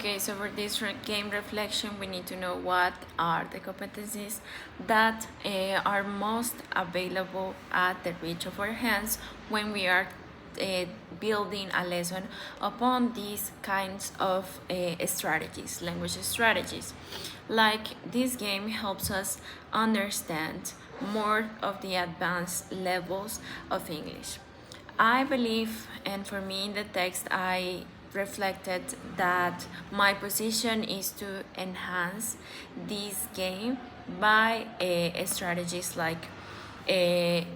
Okay, so for this game reflection, we need to know what are the competencies that are most available at the reach of our hands when we are building a lesson upon these kinds of strategies, language strategies. Like this game helps us understand more of the advanced levels of English. I believe, and for me in the text, I reflected that my position is to enhance this game by strategies like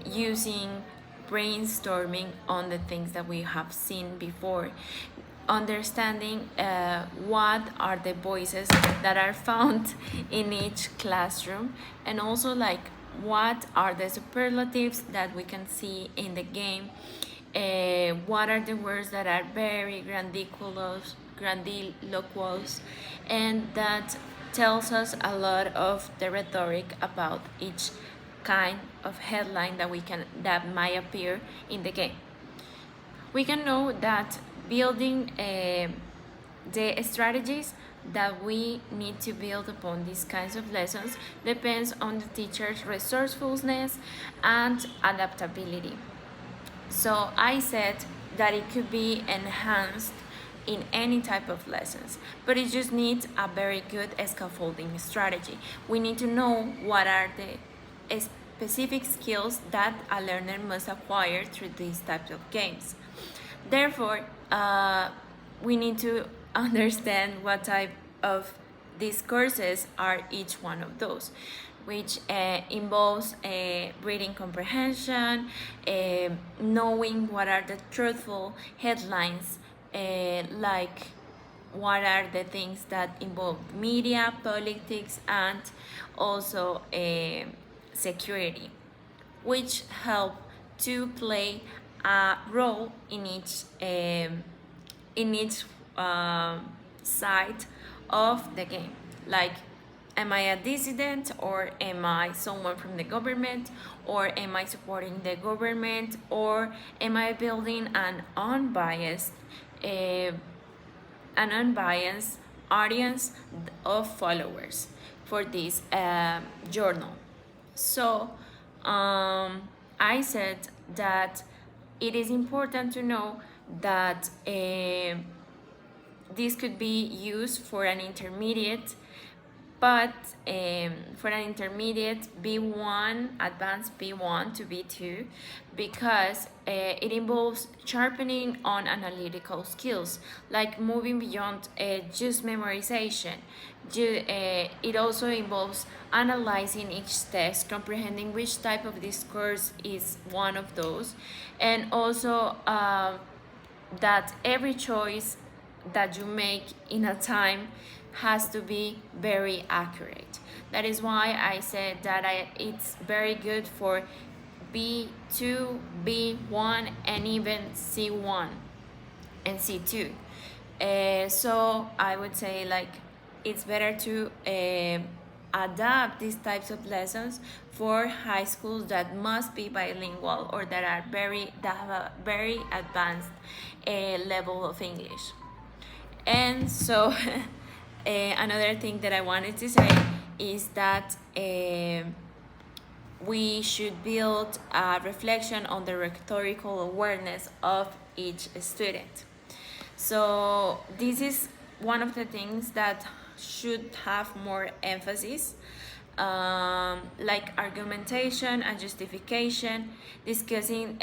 using brainstorming on the things that we have seen before, understanding what are the voices that are found in each classroom, and also like what are the superlatives that we can see in the game, what are the words that are very grandiloquous, and that tells us a lot of the rhetoric about each kind of headline that might appear in the game. We can know that building the strategies that we need to build upon these kinds of lessons depends on the teacher's resourcefulness and adaptability. So I said that it could be enhanced in any type of lessons, but it just needs a very good scaffolding strategy. We need to know what are the specific skills that a learner must acquire through these types of games. Therefore, we need to understand what type of these courses are each one of those, which involves reading comprehension, knowing what are the truthful headlines, like what are the things that involve media, politics, and also security, which help to play a role in each side of the game. Like, am I a dissident, or am I someone from the government, or am I supporting the government, or am I building an unbiased audience of followers for this journal? So I said that it is important to know that this could be used for an intermediate, but for an intermediate B1, advanced B1 to B2, because it involves sharpening on analytical skills, like moving beyond just memorization. It also involves analyzing each text, comprehending which type of discourse is one of those, and also that every choice that you make in a time has to be very accurate. That is why I said that it's very good for B2, B1, and even C1 and C2. So I would say like it's better to adapt these types of lessons for high schools that must be bilingual, or that have a very advanced level of English. And so another thing that I wanted to say is that we should build a reflection on the rhetorical awareness of each student. So this is one of the things that should have more emphasis, like argumentation and justification. Discussing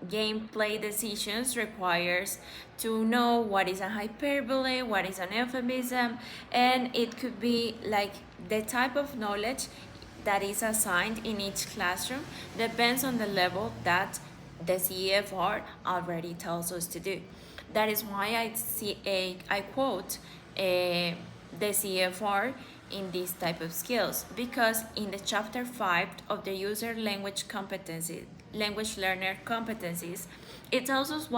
gameplay decisions requires to know what is a hyperbole, what is an euphemism, and it could be like the type of knowledge that is assigned in each classroom depends on the level that the CFR already tells us to do. That is why I quote the CFR in this type of skills, because in the chapter 5 of the user language learner competencies, it tells us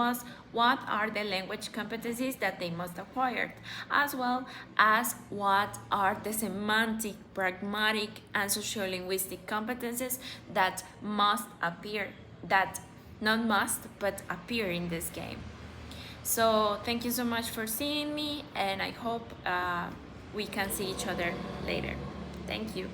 what are the language competencies that they must acquire, as well as what are the semantic, pragmatic, and sociolinguistic competencies that must appear, that not must, but appear in this game. So thank you so much for seeing me, and I hope we can see each other later. Thank you.